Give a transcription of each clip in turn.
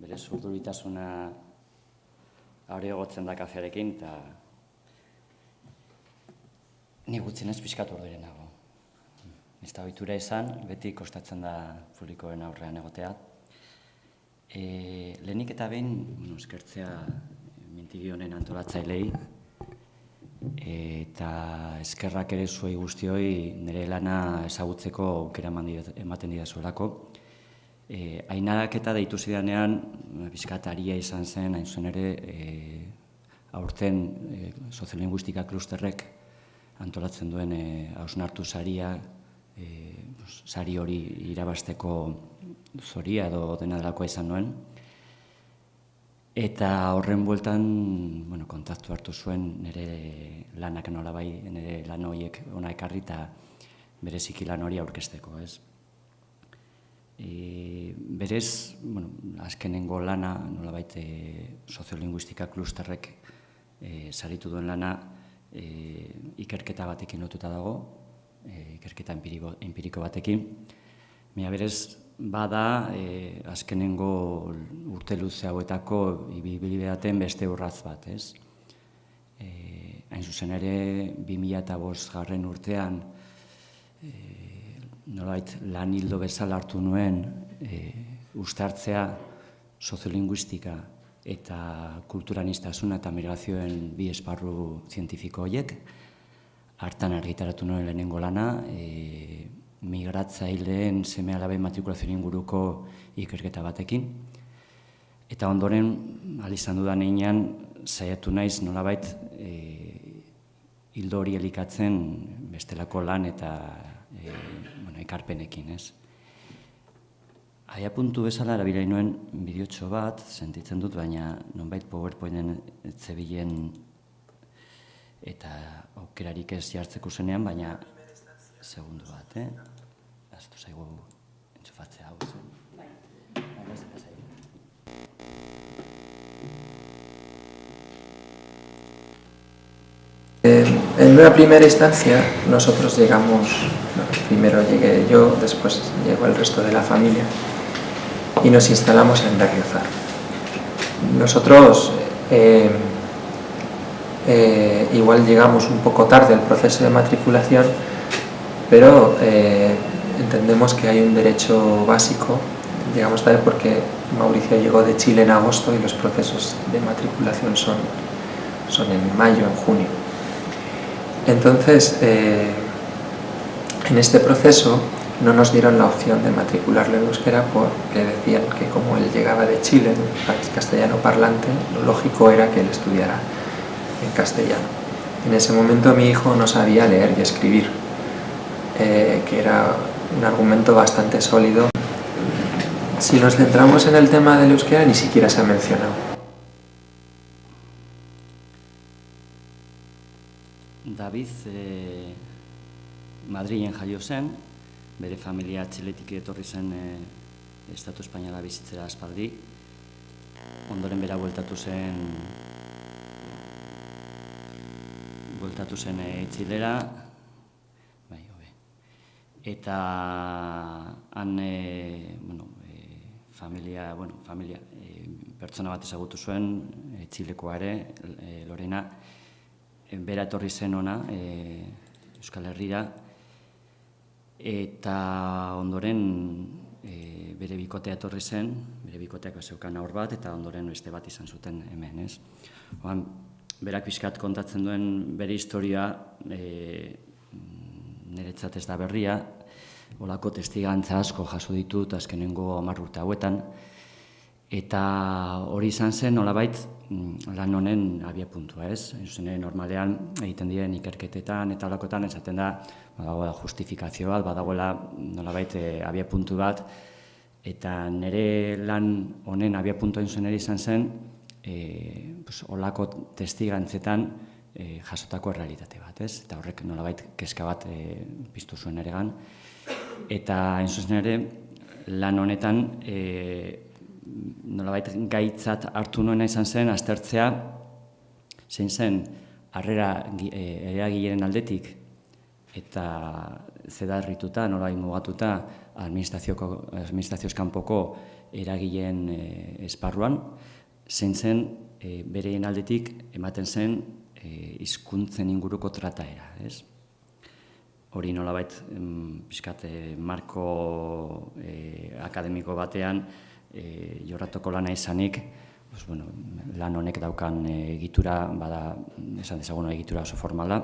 bere zurduritasuna areagotzen da kafearekin, eta ni gutxienez pixkat orduren nago. Ez da ohitura izan, beti kostatzen da publikoen aurrean egotea. Lehenik eta behin, eskertzea mintegi honen antolatzailei, eta eskerrak ere zuei guztioi nire lana ezagutzeko aukera ematen didazuelako. Ainarak eta deitu zidanean, pixkat aria izan zen, hain zuen ere, aurten soziolinguistika klusterrek antolatzen duen hausnartu saria, sari hori irabazteko zoria edo dena delakoa izan nuen. Eta horren bueltan kontaktu hartu zuen nire lanak nolabai, nire lan horiek ona ekarri eta bereziki lan hori aurkezteko, ez. Berez, azkenengo lana, nolabait soziolinguistika klusterrek saritu duen lana ikerketa batekin lotuta dago, ikerketa empiriko batekin. Baina berez, bada azkenengo urte luze hauetako ibilbideaten beste urratz bat, ez? Hain zuzen ere, 2005 urtean nolabait lan hildo bezala hartu nuen uztartzea soziolinguistika eta kulturanistasuna eta migrazioen bi esparru zientifiko horiek. Hartan argitaratu nuen lehenengo lana, migratzaileen seme-alaben matrikulazioen inguruko ikerketa batekin. Eta ondoren, izan dudan heinean, saiatu naiz nolabait hildo hori elikatzen bestelako lan eta ekarpenekin, ez. Abiapuntu bezala erabili nuen bideotxo bat, sentitzen dut, baina nonbait PowerPointen zebilen eta aukerarik ez jartzeko zenean, baina segundu bat, Aztu zaigu entxufatzea hau zen. En una primera instancia, nosotros llegamos, primero llegué yo, después llegó el resto de la familia y nos instalamos en Berriozar. Nosotros igual llegamos un poco tarde al proceso de matriculación, pero entendemos que hay un derecho básico. Llegamos tarde porque Mauricio llegó de Chile en agosto y los procesos de matriculación son en mayo, en junio. Entonces, en este proceso no nos dieron la opción de matricularlo en euskera porque decían que como él llegaba de Chile, un país castellano parlante, lo lógico era que él estudiara en castellano. En ese momento mi hijo no sabía leer y escribir, que era un argumento bastante sólido. Si nos centramos en el tema del euskera, ni siquiera se ha mencionado. David Madrilen jaio zen, bere familia Txiletik etorri zen Estatu Espainola bizitzera aspaldi. Ondoren bera bueltatu zen Txilera, eta han pertsona bat ezagutu zuen, Txilekoa ere, Lorena, bera etorri zen ona, Euskal Herrira, eta ondoren bere bikotea etorri zen, bere bikoteak zeukan haur bat, eta ondoren beste bat izan zuten hemen, ez? Berak pixkat kontatzen duen bere historia, niretzat ez da berria, holako testigantza asko jaso ditut azkenengo 10 urte hauetan, eta hori izan zen nolabait lan honen abiapuntua, ez? Normalean egiten diren ikerketetan eta holakoetan esaten da badagoela justifikazio bat, badagoela nolabait abiapuntu bat, eta nire lan honen abiapuntua izan zen holako testigantzetan jasotako errealitate bat, ez? Eta horrek nolabait kezka bat piztu zuen eregan. Eta zuzen ere lan honetan nolabait gaitzat hartu nuena izan zen aztertzea zein zen harrera eragileren aldetik eta zedarrituta, nolabait mugatuta administrazioz kanpoko eragileen esparruan, zein zen bereien aldetik ematen zen hizkuntzen inguruko trataera, ez? Hori nolabait pixkat marko akademiko batean jorratoko lana izanik, lan honek daukan egitura, bada esan dezagun egitura oso formala,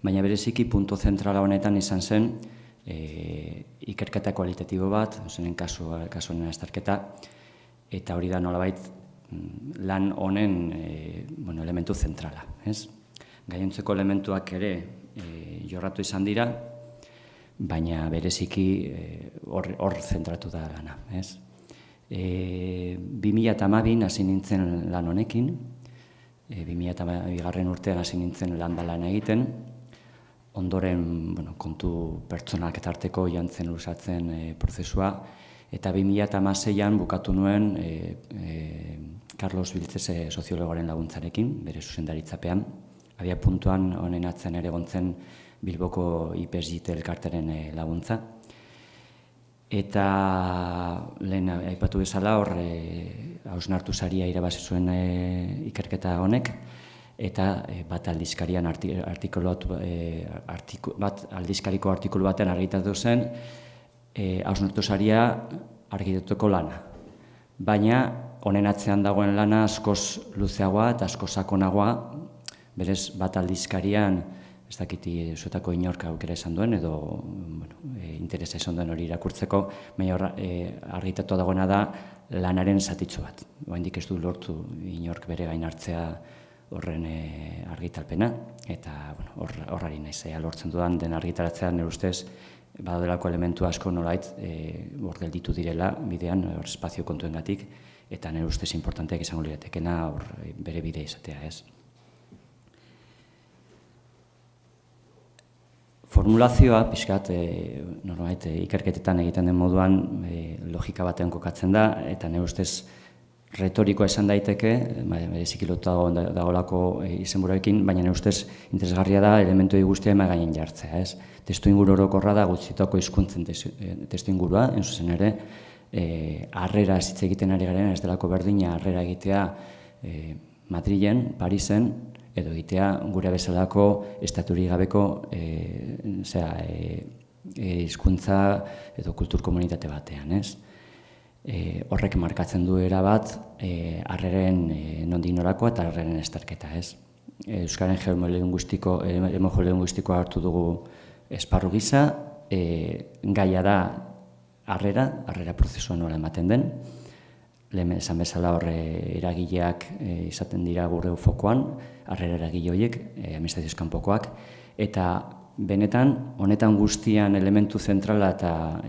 baina bereziki punto zentrala honetan izan zen ikerketa kualitatibo bat, zenen kasuaren azterketa, eta hori da nolabait lan honen elementu zentrala, ez? Gainontzeko elementuak ere jorratu izan dira, baina bereziki hor zentratu da lana, ez? 2012 hasi nintzen lan honekin, 2012 urtean hasi nintzen lan egiten, ondoren kontu pertsonalak eta arteko joan zen luzatzen prozesua, eta 2016an bukatu nuen Carlos Vilches soziologoaren laguntzarekin, bere zuzendaritzapean. Abia puntuan honen atzen ere gontzen Bilboko IPSJT elkarteren laguntza. Eta lehen aipatu bezala hor hausnartu saria irabazi zuen ikerketa honek, eta bat aldizkarian aldizkariko artikulu batean argitatu zen hausnartu saria argitatuko lana. Baina honen atzean dagoen lana askoz luzeagoa eta askoz sakonagoa, berez bat aldizkarian, ez dakiti zuetako inork aukera esan duen, edo interesa esan duen hori irakurtzeko, baina argitatu dagoena da lanaren zatitxo bat. Oraindik ez du lortu inork bere gain hartzea horren argitalpena, eta horrari naiz lortzen dudan den argitaratzea nire ustez badaudelako elementu asko nolait hor gelditu direla bidean hor espazio kontuengatik, eta nire ustez importanteak izango liratekena hor bere bidea izatea, ez? Formulazioa, pixkat, normait ikerketetan egiten den moduan logika batean kokatzen da, eta nire ustez retorikoa esan daiteke, bereziki lotua dagoelako izenburuekin, baina nire ustez interesgarria da elementu guztia ema gainen jartzea, ez? Testuinguru orokorra da gutxitako hizkuntzen testuingurua, hain zuzen ere, harrera hitz egiten ari garen, ez delako berdina harrera egitea Madrilen, Parisen, edo egitea gure bezalako estaturik gabeko hizkuntza edo kultur komunitate batean, ez? Horrek markatzen du erabat harreren nondik norakoa eta harreren azterketa, ez? Euskaren geolinguistikoa hartu dugu esparru gisa, gaia da harrera prozesua nola ematen den, lehen esan bezala horre eragileak izaten dira gure fokoan, harrera eragile horiek, administrazioz kanpokoak, eta benetan, honetan guztian elementu zentrala eta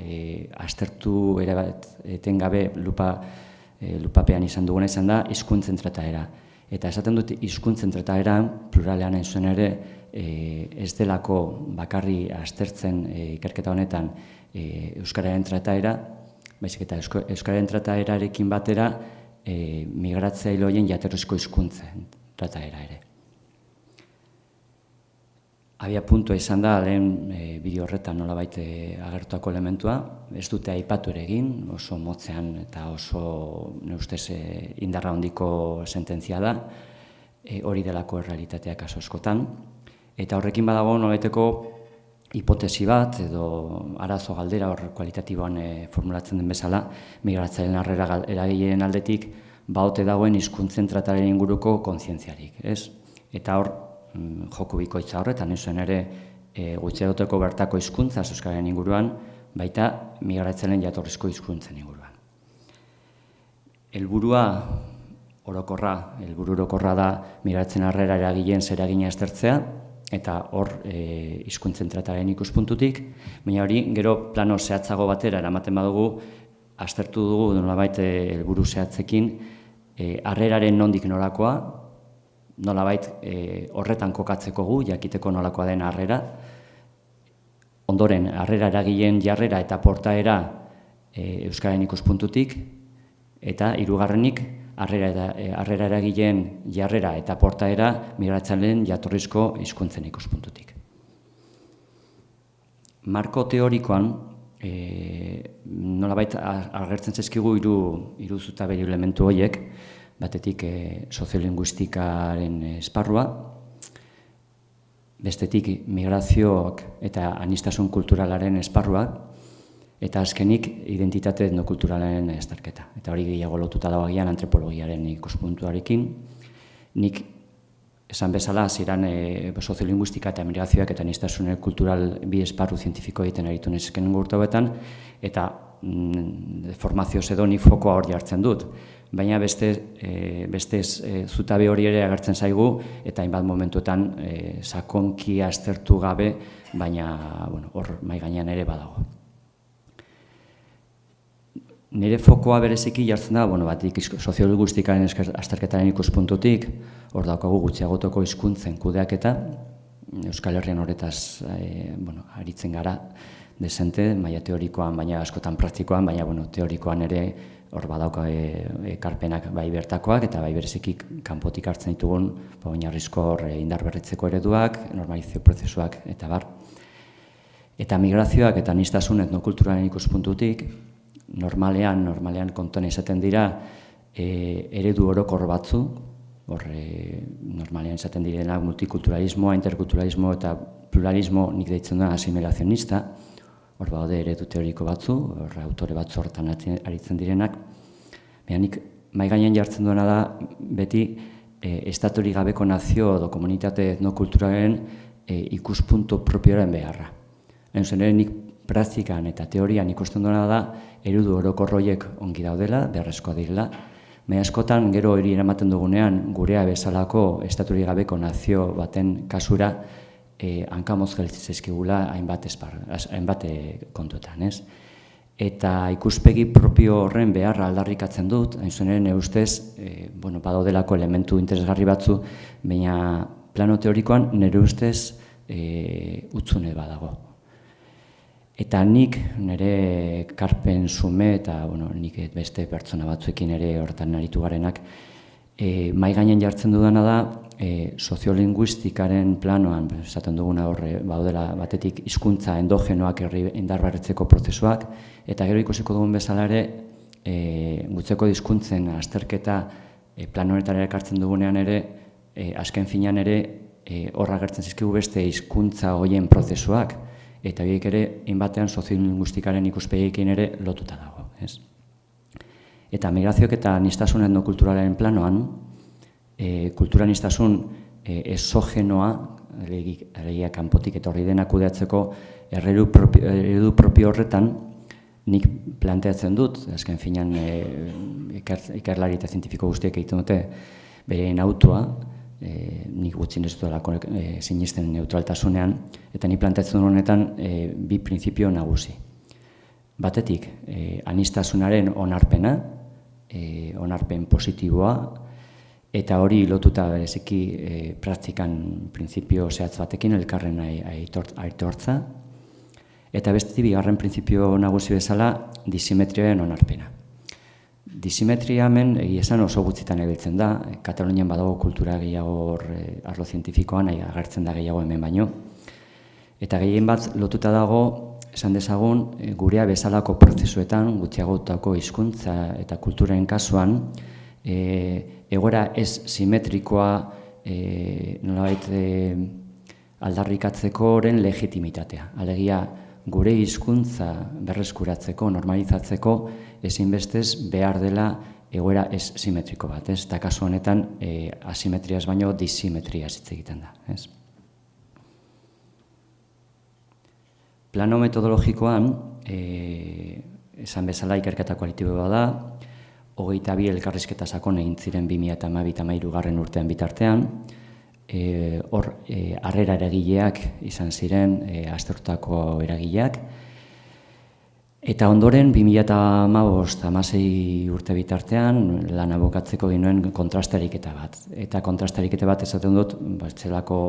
aztertu etengabe lupapean izan duguna izan da hizkuntzen trataera. Eta esaten dut hizkuntzen trataera, pluralean zuen ere, ez delako bakarri aztertzen ikerketa honetan euskararen trataera, baizik eta euskararen trataerarekin batera migratzaile horien jatorrizko hizkuntzen trataera ere. Abia puntua izan da, lehen bideo horretan nolabait agertuako elementua, ez dute aipatu ere egin, oso motzean eta oso nire ustez indarra handiko sententzia da, hori delako errealitateak kasu askotan, eta horrekin badago nolabaiteko hipotesi bat, edo arazo galdera hor kualitatiboan formulatzen den bezala, migratzaileen harrera eragileen aldetik, baote dagoen hizkuntzen trataren inguruko kontzientziarik, ez? Eta hor, joko bikoitza horretan, izan ere gutxiagoteko bertako hizkuntza euskararen inguruan, baita migratzaileen jatorrizko hizkuntzen inguruan. Helburu orokorra da migratzen harrera eragileen zeragina aztertzea, eta hor hizkuntzen trataren ikuspuntutik, baina hori gero plano zehatzago batera eramaten badugu, aztertu dugu nolabait helburu zehatzekin harreraren nondik norakoa, nolabait horretan kokatzeko gu, jakiteko nolakoa den harrera, ondoren harrera eragileen jarrera eta portaera euskararen ikuspuntutik, eta hirugarrenik harrera eragileen jarrera eta portaera migratzaileen jatorrizko hizkuntzen ikuspuntutik. marko teorikoan, nolabait agertzen zaizkigu hiru zutabe elementu horiek, batetik soziolinguistikaren esparrua, bestetik migrazioak eta aniztasun kulturalaren esparruak, eta azkenik identitate etnokulturalaren azterketa. Eta hori gehiago lotuta dago agian antropologiaren ikuspuntuarekin. Nik esan bezala, hasieran soziolinguistika eta migrazioak eta aniztasun kultural bi esparru zientifiko egiten aritu nesken urte hauetan, eta formazioz edo nik fokoa hor jartzen dut. Baina beste zutabe hori ere agertzen zaigu, eta hainbat momentuetan sakonki aztertu gabe, baina hor mahai gainean ere badago. Nire fokoa bereziki jartzen da, batik soziolinguistikaren azterketaren ikuspuntutik, hor daukagu gutxiagotoko hizkuntzen kudeaketa, Euskal Herrian horretaz aritzen gara, desente, maila teorikoan, baina askotan praktikoan, baina teorikoan ere hor badauka ekarpenak bai bertakoak, eta bai bereziki kanpotik hartzen ditugun, oinarrizko indar berritzeko ereduak, normalizazio prozesuak, eta bar. Eta migrazioak eta aniztasun etnokulturalen ikuspuntutik, normalean kontuan izaten dira eredu orokor batzu, normalean izaten direnak multikulturalismoa, interkulturalismo eta pluralismo nik deitzen da asimilazionista, hor baude eredu teoriko batzu, autore batzu horretan aritzen direnak. Baina nik mahai gainean jartzen duena da beti estaturik gabeko nazio edo komunitate etnokulturalen ikuspuntu propioaren beharra. Ere nik praktikan eta teorian ikusten duena da eredu orokorroiek ongi daudela, beharrezkoa direla, baina askotan gero hori eramaten dugunean gurea bezalako estaturik gabeko nazio baten kasura hankamoz gelditzen zaizkigula hainbat kontuetan, ez? Eta ikuspegi propio horren beharra aldarrikatzen dut, hain zuen ere ustez, badaudelako elementu interesgarri batzu, baina plano teorikoan nire ustez hutsune badago. Eta nik nire karpen zume eta nik beste pertsona batzuekin ere horretan aritu garenak, mahai gainen jartzen dudana da soziolinguistikaren planoan, esaten duguna horre, baudela batetik hizkuntza endogenoak indarberritzeko prozesuak, eta gero ikusiko dugun bezala ere, gutzeko hizkuntzen azterketa plan honetara ekartzen dugunean ere, azken finean ere, horra agertzen zizkigu beste hizkuntza horien prozesuak, eta horiek ere, hainbatean soziolinguistikaren ikuspegikin ere lotuta dago. Eta migrazioak eta aniztasun etnokulturalaren planoan, kultura aniztasun exogenoa, alegia kanpotik etorri dena kudeatzeko eredu propio horretan, nik planteatzen dut, azken finean ikerlari eta zientifiko guztiek egiten dute beren autua, nik gutxin ez dut sinisten neutraltasunean, eta nik planteatzen duen honetan bi printzipio nagusi. Batetik, aniztasunaren onarpena, onarpen positiboa, eta hori lotuta bereziki praktikan printzipio zehatz batekin elkarren aitortza, eta beste bigarren printzipio nagusi bezala disimetriaren onarpena. Disimetria hemen esan oso gutxitan ebiltzen da, Katalunian badago kultura gehiago arlo zientifikoan, agertzen da gehiago hemen baino. Eta gehien bat lotuta dago, esan dezagun, gurea bezalako prozesuetan, gutxiagotako hizkuntza eta kulturen kasuan, egoera ez simetrikoa nolabait aldarrikatzekoren legitimitatea. Alegia, gure hizkuntza berreskuratzeko, normalizatzeko, ezinbestez behar dela egoera ez simetriko bat, ez? Eta kasu honetan, asimetriaz baino disimetriaz hitz egiten da, ez? Plano metodologikoan, esan bezala ikerketa kualitatiboa da, 22 elkarrizketa sakon egin ziren 2012-2013 urtean bitartean, hor harrera eragileak izan ziren aztertutako eragileak, Eta ondoren, 2015-16 urte bitartean, lan abokatzeko ginuen kontrasteriketa bat. Eta kontrasteriketa bat esaten dut, zelako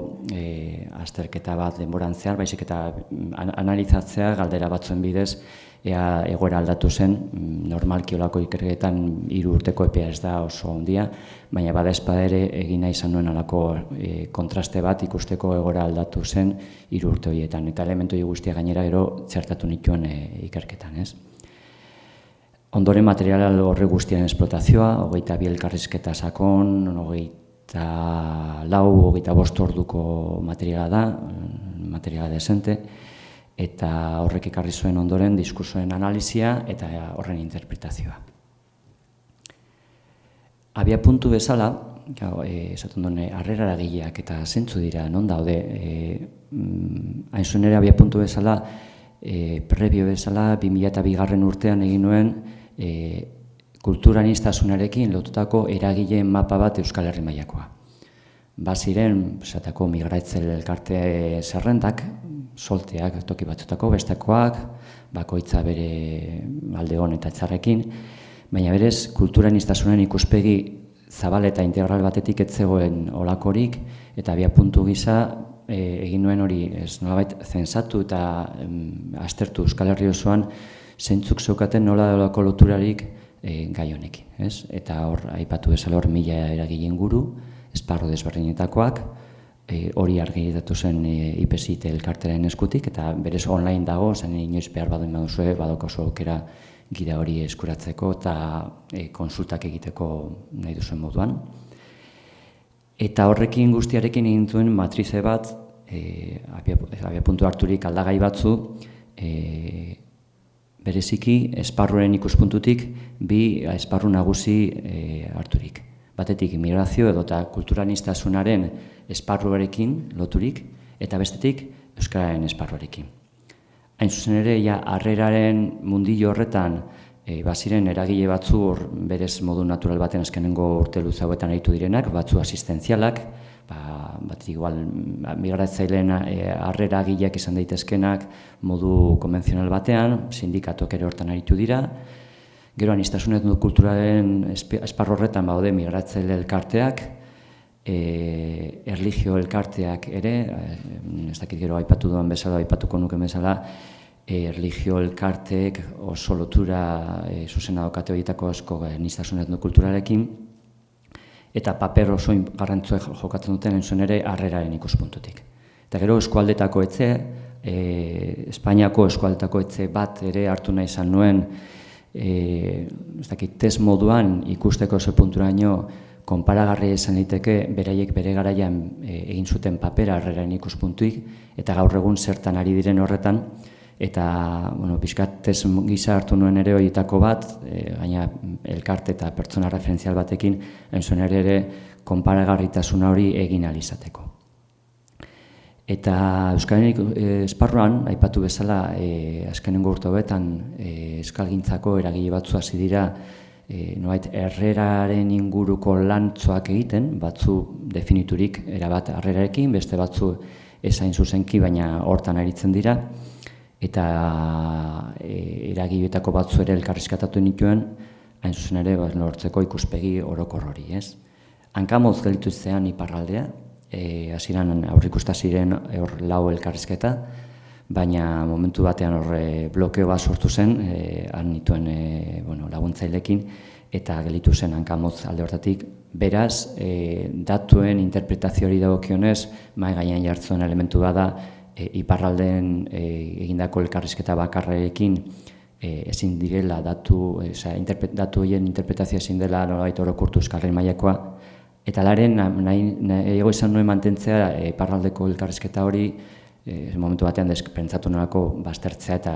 azterketa bat denboran zehar, baizik eta analizatzea galdera batzuen bidez, ea egoera aldatu zen, normalki olako ikerketan 3 urteko epea ez da oso handia, baina bada espada ere egin nahi izan nuen alako kontraste bat ikusteko egoera aldatu zen 3 urte horietan. Eta elementu guztia gainera gero txertatu nituen ikerketan, ez? Ondoren material horre guztien esplotazioa, 22 elkarrizketa sakon, 24, 25 orduko materiala da, materiala desente, eta horrek ekarri zuen ondoren diskursoen analizia eta horren interpretazioa. Abia puntu bezala, esaten duen, harrera eragileak eta zentzu dira, non daude, hain zuen ere abia puntu bezala, prebio bezala, 2002 urtean egin nuen kulturaniztasunarekin lotutako eragileen mapa bat Euskal Herri mailakoa. Baziren, esatako migratzaile elkarte zerrendak, solteak toki batzutako, bestekoak, bakoitza bere alde hon eta txarrekin, baina berez kulturaniztasunen ikuspegi zabal eta integral batetik ez zegoen olakorik, eta abiapuntu gisa egin nuen hori nolabait zensatu eta aztertu Euskal Herri osoan zeintzuk zeukaten nola olako loturarik gai honekin. Eta hor, aipatu bezala hor 1000 eragile inguru, esparru desberdinetakoak, hori argitaratu zen IPSIT elkarteren eskutik, eta berez online dago, zen inoiz behar baduen baduzue, badaukazu aukera gida hori eskuratzeko eta konsultak egiteko nahi duzuen moduan. Eta horrekin guztiarekin egin zuen matrize bat, abiapuntu harturik aldagai batzu, bereziki esparruaren ikuspuntutik bi esparru nagusi harturik. Batetik migrazio edota kulturaniztasunaren esparruarekin loturik, eta bestetik euskararen esparruarekin. Hain zuzen ere, harreraren mundillo horretan baziren eragile batzu hor berez modu natural baten azkenengo urte luze hauetan aritu direnak, batzu asistentzialak, bat igual migratzaileen harrera agileak izan daitezkenak modu konbentzional batean, sindikatuak ere hortan aritu dira. Gero aniztasun etnokulturaren esparru horretan baude migratzaile elkarteak, erlijio elkarteak ere, ez dakit gero aipatu duen bezala, aipatuko nuken bezala, erlijio elkarteek oso lotura zuzena daukate horietako asko aniztasun etnokulturarekin, eta paper oso garrantzua jokatzen duten entzuen ere harreraren ikuspuntutik. Eta gero eskualdetako etxe, Espainiako eskualdetako etxe bat ere hartu nahi izan nuen, ez dakit, test moduan ikusteko ze punturaino konparagarria izan liteke beraiek bere garaian egin zuten papera harreraren ikuspuntuik eta gaur egun zertan ari diren horretan, eta pixkat test gisa hartu nuen ere horietako bat, gaina elkarte eta pertsona referentzial batekin, entzuen ere konparagarritasuna hori egin ahal izateko. Eta Euskararen esparruan, aipatu bezala, azkenengo urte hauetan euskalgintzako eragile batzu hasi dira nolabait herreraren inguruko lantzoak egiten, batzu definiturik erabat harrerarekin, beste batzu ezain zuzenki, baina hortan aritzen dira, eta eragileetako batzu ere elkarrizkatatu nituen, hain zuzen ere lortzeko ikuspegi orokor hori, ez? Hankamoz gelditu zean iparraldea, hasieran aurrikusta ziren hor 4 elkarrizketa, baina momentu batean hor blokeo bat sortu zen, han nituen laguntzailekin, eta gelditu zen hankamoz alde hortatik. Beraz, datuen interpretazioari dagokionez, mahai gainean jartzen elementu bada, iparraldeen egindako elkarrizketa bakarrarekin ezin direla datu horien interpretazioa ezin dela nolabait orokortu Euskararen mailakoa, eta laren nahiago izan nuen mantentzea iparraldeko elkarrizketa hori momentu batean pentsatu nolako baztertzea eta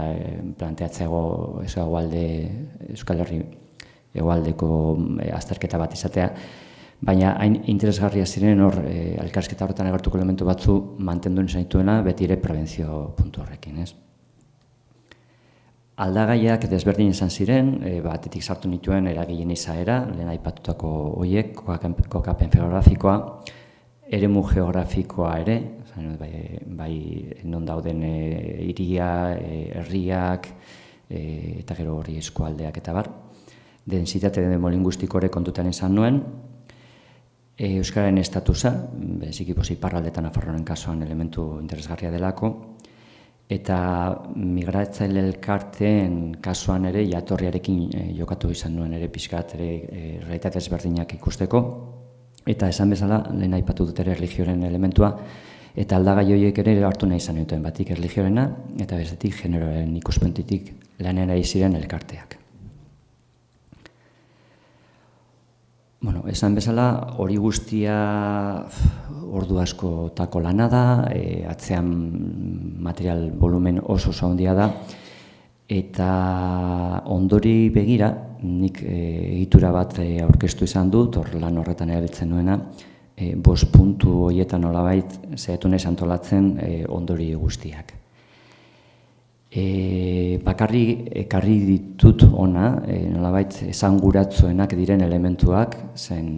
planteatzea Euskal Herri hegoaldeko azterketa bat izatea, baina hain interesgarria ziren hor elkarrizketa horretan agertuko elementu batzu mantendu izan dituena beti ere prebentzio puntu horrekin, ez? Aldagaiak desberdin izan ziren, batetik sartu nituen eragileen izaera, lehen aipatutako horiek, kokapen geografikoa, eremu geografikoa ere, bai non dauden hiria, herriak, eta gero hori eskualdeak eta bar. Densitate demolinguistiko ere kontutan izan nuen, Euskararen estatusa, bereziki iparraldetan Nafarroaren kasuan elementu interesgarria delako, eta migratzaile elkarteen kasuan ere jatorriarekin jokatu izan nuen ere pixkat ere realitate ezberdinak ikusteko, eta esan bezala, lehen aipatu dut ere erlijioaren elementua, eta aldagai horiek ere hartu nahi izan duten, batik erlijiorena eta bestetik generoaren ikuspuntutik lanean ari ziren elkarteak. Bueno, esan bezala, hori guztia ordu askotako lana da, atzean material volumen oso handia da, eta ondori begira, nik egitura bat aurkeztu izan dut, hor lan horretan erabiltzen nuena, 5 puntu horietan nolabait saiatu naiz antolatzen ondori guztiak. Bakarri ekarri ditut ona, nolabait esanguratsuenak diren elementuak, zen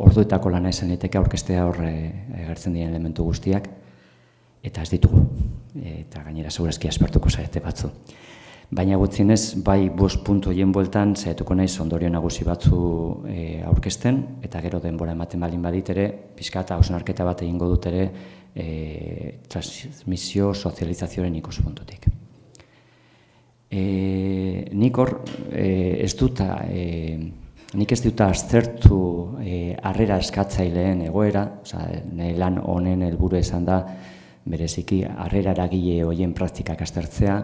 orduetako lana esan liteke aurkeztea horre agertzen diren elementu guztiak, eta ez ditugu, eta gainera segurazki aspertuko zaite batzu. Baina gutxienez, bai 5 puntu horien bueltan saiatuko naiz ondorio nagusi batzu aurkezten, eta gero denbora ematen baldin badit ere, pixka eta hausnarketa bat egingo dut ere transmisio sozializazioaren ikuspuntutik. Nik hor nik ez dut aztertu harrera eskatzaileen egoera, nire lan honen helburu izan da bereziki harrera eragile horien praktikak aztertzea,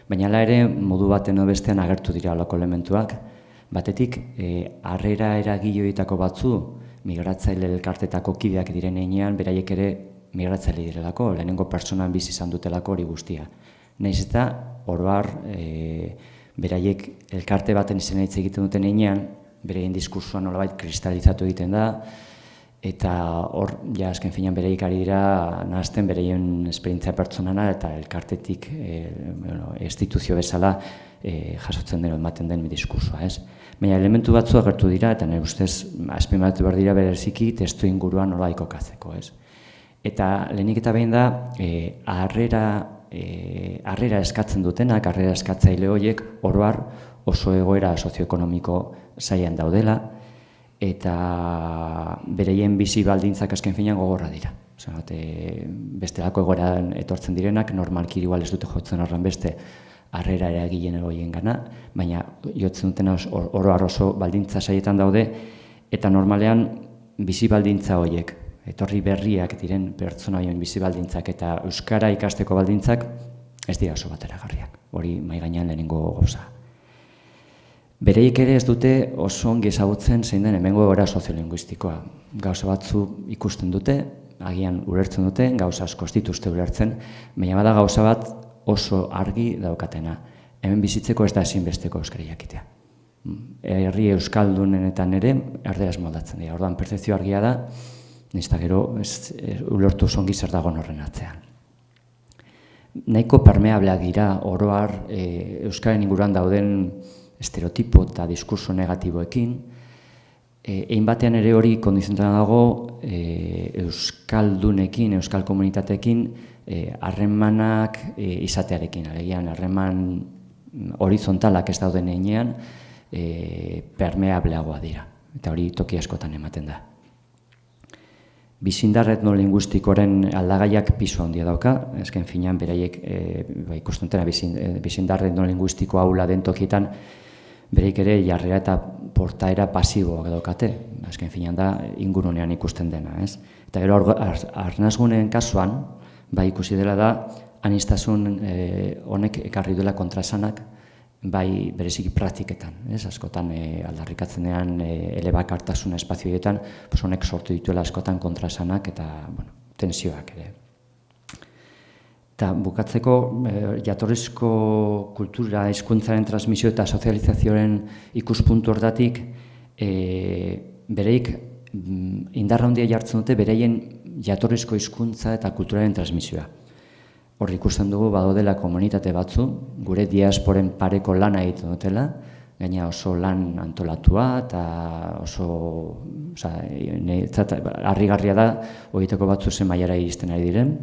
baina hala ere modu baten edo bestean agertu dira holako elementuak, batetik harrera eragile horietako batzu migratzaile elkartetako kideak diren heinean, beraiek ere migratzaile direlako, lehenengo pertsonan bizi izan dutelako hori guztia. Nahiz eta oro har beraiek elkarte baten izena hitz egiten duten heinean, beraien diskursoa nolabait kristalizatu egiten da, eta hor, ja, azken finean beraiek ari dira nahazten beraien esperientzia pertsonana eta elkartetik instituzio bezala jasotzen den ematen den diskursoa, ez? Baina elementu batzu agertu dira, eta nire ustez azpimarratu behar dira bereziki testu inguruan nola kokatzeko, ez? Eta lehenik eta behin da, harrera eskatzen dutenak, harrera eskatzaile horiek, oro har oso egoera sozioekonomiko zailan daudela, eta bereien bizi baldintzak azken finean gogorra dira. Bestelako egoeran etortzen direnak, normalki igual ez dute jotzen horren beste harrera eragileen horien gana, baina jotzen dutena oro har oso baldintza zailetan daude, eta normalean bizi baldintza horiek, etorri berriak diren pertsona horien bizi baldintzak eta euskara ikasteko baldintzak ez dira oso bateragarriak. Hori mahai gainean lehenengo gauza. Bereik ere ez dute oso ongi ezagutzen zein den hemengo egoera soziolinguistikoa. Gauza batzu ikusten dute, agian ulertzen dute, gauza asko ez dituzte ulertzen, baina bada gauza bat oso argi daukatena. Hemen bizitzeko ez da ezinbesteko euskara jakitea. Herri euskaldunenetan ere erderaz moldatzen dira. Orduan pertzepzio argia da, nahiz eta gero ulertu zongi zer dagoen horren atzean. Nahiko permeableak dira oro har euskaren inguruan dauden estereotipo eta diskurso negatiboekin, egin batean ere hori kondizionatuta dago euskaldunekin, euskal komunitateekin harremanak izatearekin, alegian harreman horizontalak ez dauden heinean permeableagoa dira, eta hori toki askotan ematen da. Bizindar etnolinguistikoren aldagaiak pisu handia dauka, azken finean beraiek ikusten dutena bizindar etnolinguistiko aula den tokietan bereik ere jarrera eta portaera pasiboak daukate, azken finean da ingurunean ikusten dena, ez? Eta gero arnasguneen kasuan, bai ikusi dela da, aniztasun honek ekarri duela kontraesanak, bai bereziki praktiketan, ez? Askotan aldarrikatzen denean elebakartasuna espazioetan, honek sortu dituela askotan kontraesanak eta tensioak ere. Eta bukatzeko, jatorrizko kultura, hizkuntzaren transmisio eta sozializazioaren ikuspuntu hortatik, bereik indarra handia jartzen dute bereien jatorrizko hizkuntza eta kulturaren transmisioa. Hor ikusten dugu badaudela komunitate batzu, gure diasporen pareko lana egiten dutela, gaina oso lan antolatua eta oso harrigarria da horietako batzu zen mailara iristen ari diren.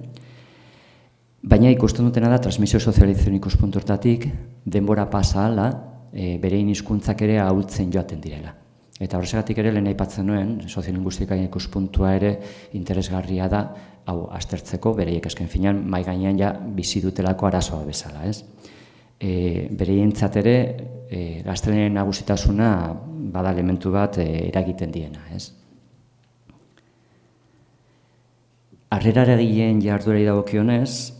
Baina ikusten dutena da, transmisio sozializazioen ikuspuntu horretatik, denbora pasa hala, berein hizkuntzak ere ahultzen joaten direla. Eta horregatik ere lehen aipatzen nuen, soziolinguistikaren ikuspuntua ere interesgarria da, hau aztertzeko, bereiek azken finean, mahai gainean ja bizi dutelako arazoa bezala, ez? Bereientzat ere, gaztelaniaren nagusitasuna bada elementu bat eragiten diena, ez? Harrera eragileen jarduerari dagokionez,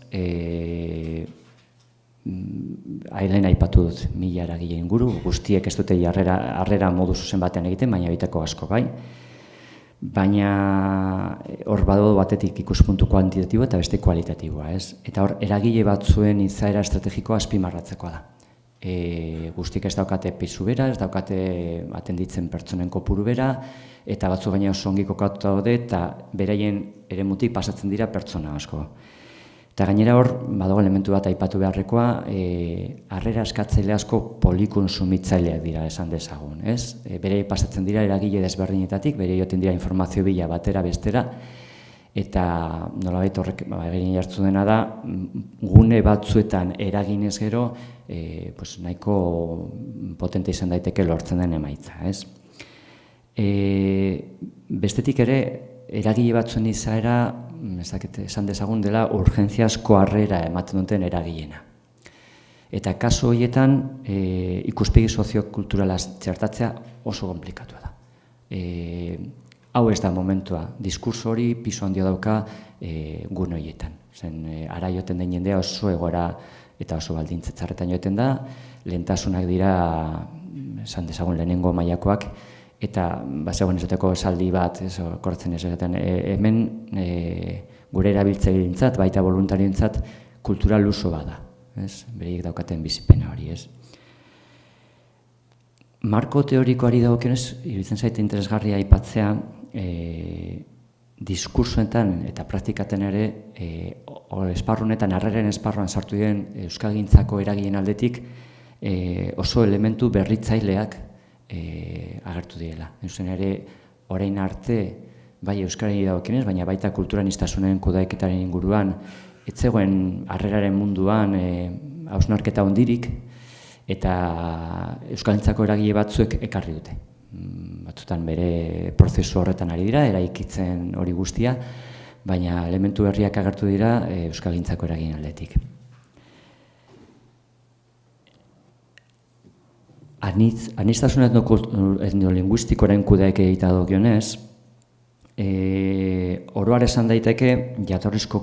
lehen aipatu dut 1000 eragile inguru, guztiek ez dute harrera modu zuzen batean egiten, baina bitako asko bai. Baina hor badago batetik ikuspuntu kuantitatiboa eta beste kualitatiboa, ez? Eta hor eragile batzuen izaera estrategikoa azpimarratzekoa da. Guztiek ez daukate pisu bera, ez daukate atenditzen pertsonen kopuru bera, eta batzu gaina oso ongi kokatuta daude eta beraien eremutik pasatzen dira pertsona asko. Eta gainera hor, badago elementu bat aipatu beharrekoa, harrera eskatzaile asko polikonsumitzaileak dira esan dezagun, ez? Berei pasatzen dira eragile desberdinetatik, berei joten dira informazio bila batera bestera, eta nolabait horrek egin jartzen dena da, gune batzuetan eraginez gero, nahiko potente izan daiteke lortzen den emaitza, ez? Bestetik ere, eragile batzuen izaera, esan dezagun dela, urgentziazko harrera ematen duten eragilena. Eta kasu horietan, ikuspegi soziokulturala txertatzea oso komplikatua da. Hau ez da momentua, diskurso hori pisu handia dauka gune horietan. Ara joten den jendea oso egoera eta oso baldintzetzarretan joten da, lehentasunak dira, esan dezagun lehenengo mailakoak, eta zegoen esateko esaldi bat, kortzen esaten, hemen gure erabiltzaileentzat, baita voluntarioentzat, kultura luso bada, bereiek daukaten bizipena hori, ez? Marko teorikoari dagokionez, iruditzen zaite interesgarria aipatzea, diskursoetan eta praktikaten ere, esparrunetan, harreren esparruan sartu diren euskalgintzako eragileen aldetik, oso elementu berritzaileak agertu direla. Eusen ere, orain arte, bai euskarari dagokionez, baina baita kulturaniztasunen kudeaketaren inguruan, ez zegoen harreraren munduan hausnarketa hondirik, eta euskalgintzako eragile batzuek ekarri dute. Batzutan bere prozesu horretan ari dira, eraikitzen hori guztia, baina elementu berriak agertu dira euskalgintzako eragileen aldetik. Aniztasun etnolinguistikoaren kudeak egita dagokionez, oroar esan daiteke jatorrizko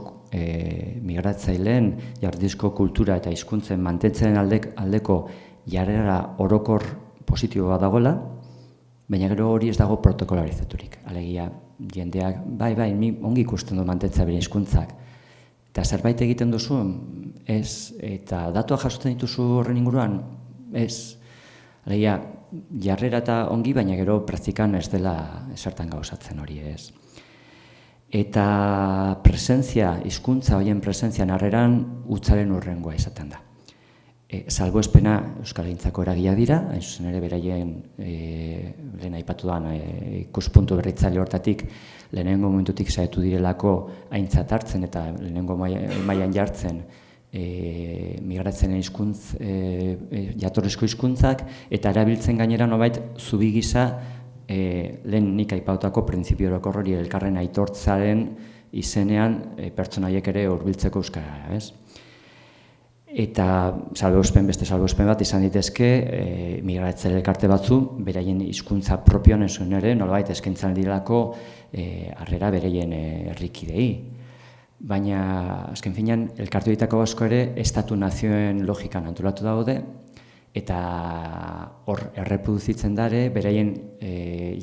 migratzaileen, jatorrizko kultura eta hizkuntzen mantentzen aldeko jarrera orokor positibo bat dagoela, baina gero hori ez dago protokolarizaturik. Alegia, jendeak, bai, ni ongi ikusten du mantentzea bere hizkuntzak. Eta zerbait egiten duzu, ez, eta datuak jasotzen dituzu horren inguruan, ez. Alegia, jarrera eta ongi, baina gero praktikan ez dela esertan gauzatzen hori, ez. Eta presentzia, hizkuntza horien presentzian harreran hutsaren hurrengoa izaten da. Salbuespena euskalgintzako eragia dira, hain zuzen ere beraien lehen aipatu den ikuspuntu berritzaile hortatik lehenengo momentutik saiatu direlako aintzat hartzen eta lehenengo mailan jartzen migratzen jatorrizko hizkuntzak eta erabiltzen gainera nobait zubi gisa lehen nik aipatutako printzipio orokor hori elkarren aitortzaren izenean pertsonaiek ere hurbiltzeko euskara, ez? Eta beste salbuespen bat izan ditezke migratzaile elkarte batzu, beraien hizkuntza propioan zuen ere, nolabait eskaintzen direlako harrera beraien herrikidei. Baina, azken finean, elkarte horietako asko ere, estatu-nazioen logikan antolatu daude, eta hor erreproduzitzen dare, beraien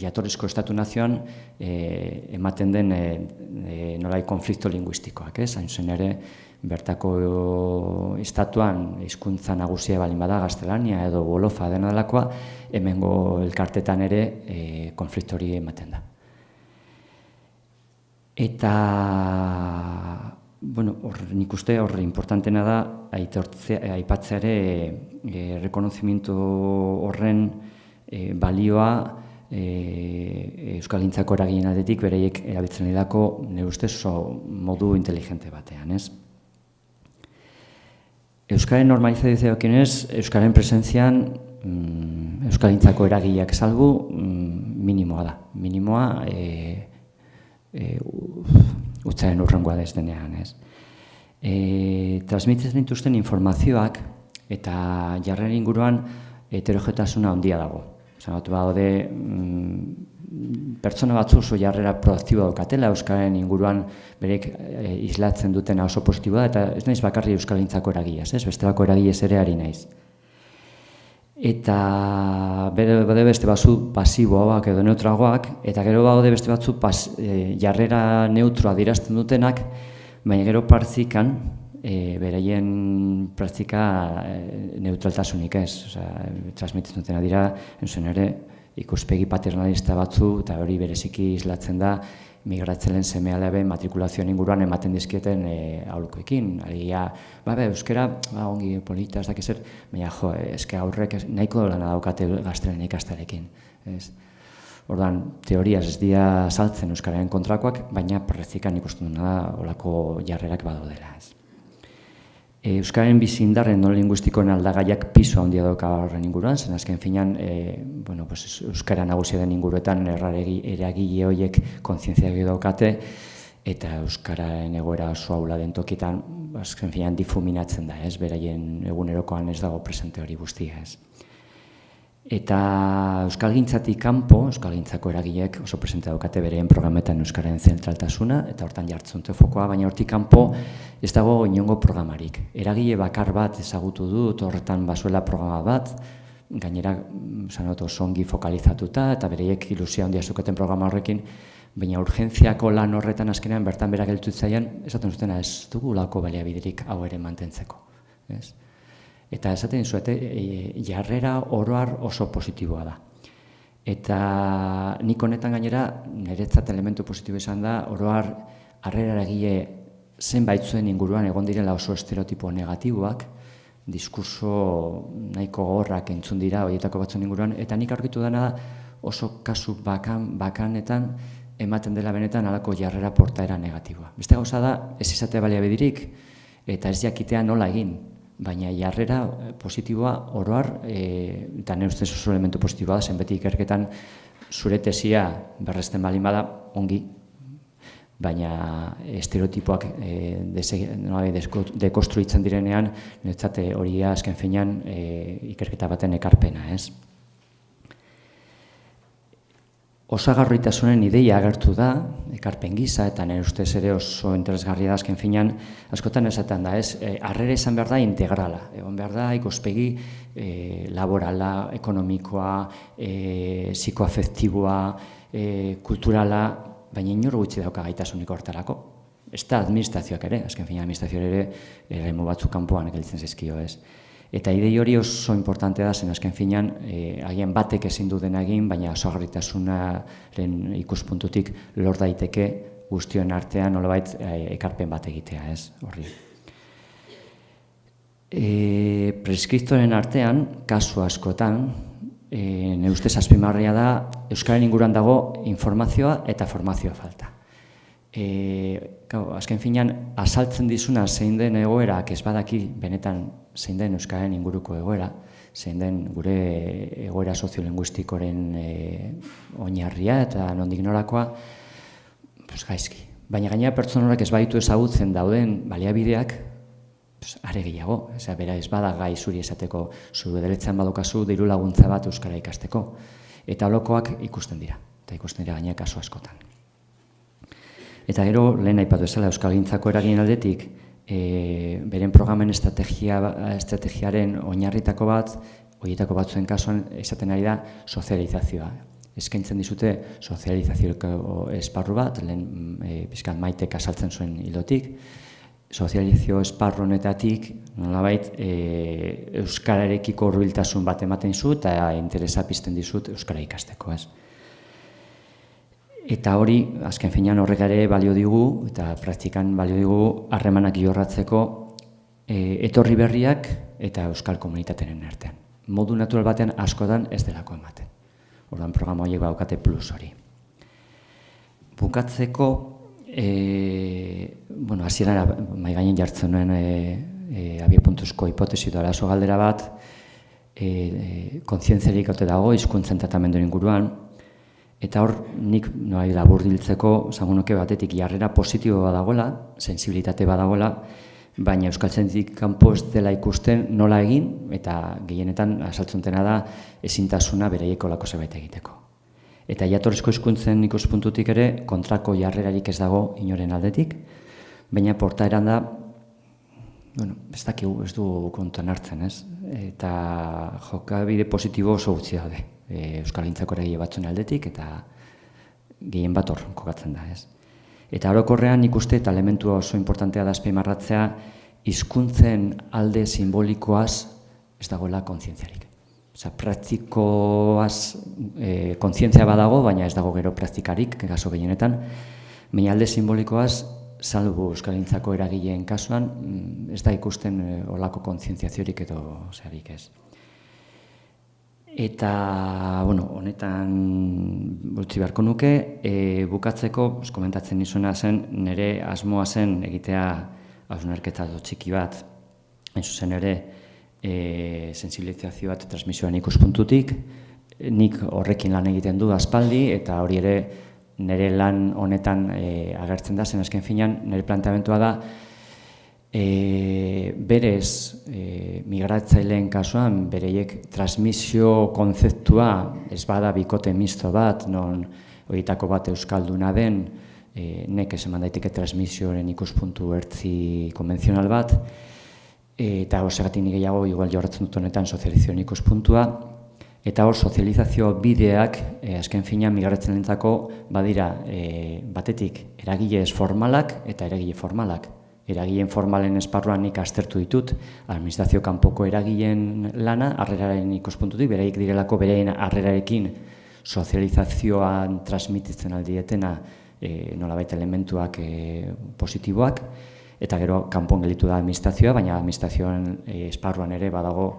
jatorrizko estatu-nazioan ematen den nolai konflikto linguistikoak, ez? Hain zen ere, bertako estatuan hizkuntza nagusia balin bada gaztelania edo wolofa dena delakoa, hemengo elkartetan ere konflikto hori ematen da. Eta, nik uste horre importantena da aipatzea ere rekonozimiento horren balioa euskalgintzako eragileen aldetik bereiek erabiltzen edako nire ustez modu inteligente batean, ez? Euskaren normalizazioakinez, Euskaren presentzian Euskalgintzako eragileak salbu minimoa da. Minimoa utzaren urrengoa ez denean, ez. Transmititzen dituzten informazioak eta jarreren inguruan heterogetasuna handia dago. Zanatu badaude pertsona batzu oso jarrera proaktiboa daukatela, Euskararen inguruan berek islatzen dutena oso positiboa, eta ez naiz bakarri Euskalgintzako eragileaz, ez? Bestelako eragilez ere ari naiz. Eta bade beste batzu pasiboak edo neutragoak, eta gero bade beste batzu jarrera neutroa adierazten dutenak, baina gero partzikan, beraien praktika neutraltasunik ez, transmititzen dutena dira, entzuen ere, ikuspegi paternalista batzu, eta hori bereziki islatzen da, migratzelen seme-alaben matrikulazioan inguruan ematen dizkieten aholkuekin. Alegia, euskera, ongi polita, ez dakiz zer, baina jo, eske aurrek nahiko lana daukate gaztelen ikastarekin. Orduan, teoriaz ez dira saltzen euskararen kontrakoak, baina praktikan ikusten duna da olako jarrerak badaudela. Euskararen bizi indarren linguistikoen aldagaiak pisu handia dauka horren inguruan, zen azken finean euskara nagusia den inguruetan eragile horiek kontzientzia daukate eta euskararen egoera oso ahula den tokitan azken finean difuminatzen da, beraien egunerokoan ez dago presente hori guztia. Eta Euskalgintzatik kanpo, Euskalgintzako eragileek oso presente daukate beraien programetan euskararen zentraltasuna, eta hortan jartzen dute fokoa, baina hortik kanpo ez dago inongo programarik. Eragile bakar bat ezagutu dut, horretan bazuela programa bat, gainera oso ongi fokalizatuta, eta bereiek ilusia handia zukaten programa horrekin, baina urgentziako lan horretan azkenean bertan berak gelditu zaian, esaten zutena ez dugu lako baliabiderik hau ere mantentzeko. Eta esaten zuete, jarrera oroar oso positiboa da. Eta nik honetan gainera, niretzat elementu positibo izan da, oroar harrera eragile zenbait zuen inguruan egon direla oso estereotipo negatiboak, diskurso nahiko gogorrak entzun dira horietako batzuen inguruan, eta nik aurkitu dena da oso kasu bakanetan ematen dela benetan halako jarrera portaera negatiboa. Beste gauza da, ez izate baliabiderik eta ez jakitea nola egin. Baina jarrera positiboa oroar, eta nire ustez oso elementu positiboa da, zenbeti ikerketan zure tesia berresten balin bada ongi, baina estereotipoak dekonstruitzen direnean, niretzat hori azken finean ikerketa baten ekarpena, ez? Osagarritasunen ideia agertu da, ekarpen gisa, eta nire ustez ere oso interesgarria da azken finean, askotan esaten da, harrera izan behar da integrala, egon behar da ikuspegi laborala, ekonomikoa, psikoafektiboa, kulturala, baina inor gutxi dauka gaitasunik hortarako. Ez da administrazioak ere, azken finean administrazioak ere eremu batzuk kanpoan gelditzen zaizkio ez. Eta idei hori oso importantea da, zen azken finean, agian batek ezin du dena egin, baina osagarritasunaren ikuspuntutik lor daiteke guztion artean nolabait ekarpen bat egitea, ez, horri. Preskriptoren artean, kasu askotan, nire ustez azpimarria da, euskararen inguruan dago informazioa eta formazioa falta. Azken finean, azaltzen dizuna zein den egoerak ez badaki benetan zein den euskararen inguruko egoera, zein den gure egoera soziolinguistikoren oinarria eta nondik norakoa, gaizki. Baina gainera pertsona horrek ez baditu ezagutzen dauden baliabideak, are gehiago, bera ez bada gai zuri esateko, zure deletzen badokazu diru laguntza bat euskara ikasteko. Eta holokoak ikusten dira, eta ikusten dira gainera kasu askotan. Eta gero, lehen aipatu ezala, Euskalgintzako eragin aldetik, beren programen estrategiaren oinarritako bat, horietako batzuen kasuan, esaten ari da sozializazioa. Eskaintzen dizute sozializazio esparru bat, lehen pixkat Maitek azaltzen zuen hilotik, sozializazio esparru honetatik, nolabait, euskararekiko hurbiltasun bat ematen zu eta interesa pizten dizut euskara ikasteko, ez? Eta hori, azken finean horrek ere balio digu, eta praktikan balio digu harremanak jorratzeko etorri berriak eta euskal komunitatearen artean. Modu natural batean askotan ez delako ematen. Orduan programa horiek baukate plus hori. Bukatzeko, hasieran mahai gainen jartzen nuen abiapuntuzko hipotesi da arazo galdera bat, kontzientziarik ote dago hizkuntzen tratamendu inguruan, eta hor nik laburdiltzeko esango nuke batetik jarrera positibo badagoela, sensibilitate badagoela, baina euskaltzaindik kanpo ez dela ikusten nola egin, eta gehienetan azaltzuntena da ezintasuna beraiek olako zerbait egiteko. Eta jatorrizko hizkuntzen ikuspuntutik ere kontrako jarrerarik ez dago inoren aldetik, baina portaeran da, ez du kontuan hartzen, ez? Eta jokabide positibo oso gutxi daude euskalgintzako eragile batzuen aldetik, eta gehien bat hor kokatzen da, ez? Eta orokorrean nik uste eta elementua oso importantea da azpimarratzea, hizkuntzen alde simbolikoaz ez dagoela kontzientziarik. Osa, praktikoaz kontzientzia badago, baina ez dago gero praktikarik, kaso gehienetan, baina alde simbolikoaz, salbu euskalgintzako eragileen kasuan, ez da ikusten olako kontzientziaziorik edo zeharik ez. Eta, honetan utzi beharko nuke, bukatzeko, komentatzen nizuna zen, nire asmoa zen egitea hausnarketa txiki bat, hain zuzen ere, sensibilizazio bat transmisioan ikuspuntutik, nik horrekin lan egiten du aspaldi, eta hori ere nire lan honetan agertzen da, zen azken finean, nire planteamentua da, berez migratzaileen kasuan, bereiek transmisio konzeptua ez bada bikote misto bat, non horietako bat euskalduna den, nekez eman daiteke transmisioaren ikuspuntu ertzi konbentzional bat, eta horregatik nik gehiago igual jorratzen dut honetan sozializazioan ikuspuntua, eta hor sozializazio bideak azken finean migratzen lentzako badira batetik eragile ez formalak eta eragile formalak. Eragileen formalen esparruan nik aztertu ditut, administrazio kanpoko eragileen lana, harreraren ikuspuntutik, beraiek direlako bereien harrerarekin sozializazioan transmititzen aldietena nolabait elementuak positiboak, eta gero kanpon gelitu da administrazioa, baina administrazioan esparruan ere badago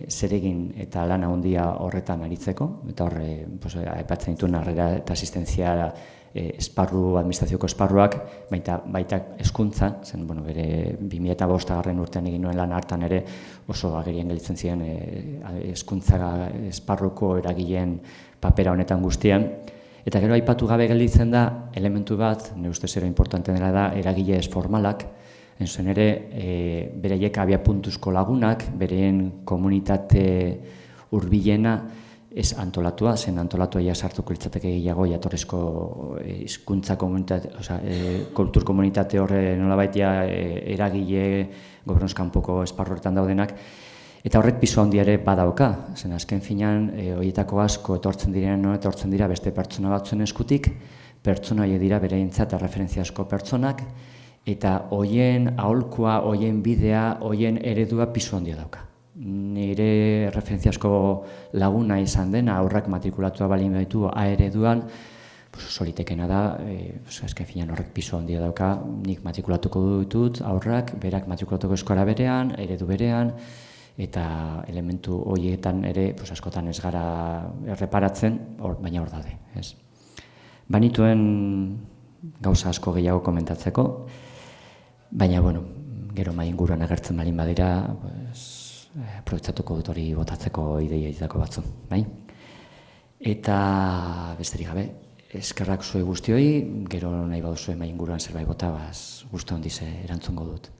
zeregin eta lana handia horretan aritzeko, eta horre aipatzen dituen harrera eta asistentzia administrazioko esparruak, baita hezkuntza, zen bere 2005 urtean egin nuen lan hartan ere oso agerien gelitzen ziren hezkuntza esparruko eragileen papera honetan guztian. Eta gero aipatu gabe gelditzen da elementu bat, nire ustez ere importante dela da, eragile ez formalak, entzuen ere bereiek abiapuntuzko lagunak, bereen komunitate hurbilena, ez antolatua, zen antolatua ja sartuko litzateke gehiago jatorrizko hizkuntza komunitate, kultur komunitate horre nolabait eragile gobernuz kanpoko esparru horretan daudenak, eta horrek pisu handia ere badauka, zen azken finean horietako asko etortzen dira beste pertsona batzuen eskutik, pertsona horiek dira bereintzat referentziazko pertsonak, eta horien aholkua, horien bidea, horien eredua pisu handia dauka. Nire referentziazko laguna izan dena, aurrak matrikulatua balin baitu ereduan, solitekena da, azken finean horrek pisu handia dauka, nik matrikulatuko ditut, aurrak, berak matrikulatuko eskola berean, eredu berean, eta elementu horietan ere askotan ez gara erreparatzen, baina hor daude. Banituen gauza asko gehiago komentatzeko, baina gero mai inguruan agertzen balin badira, aprobetxatuko dut hori botatzeko ideietako batzu, bai? Eta besterik gabe, eskerrak zuei guztioi, gero nahi baduzue mai inguruan zerbait bota, guzti handiz erantzungo dut.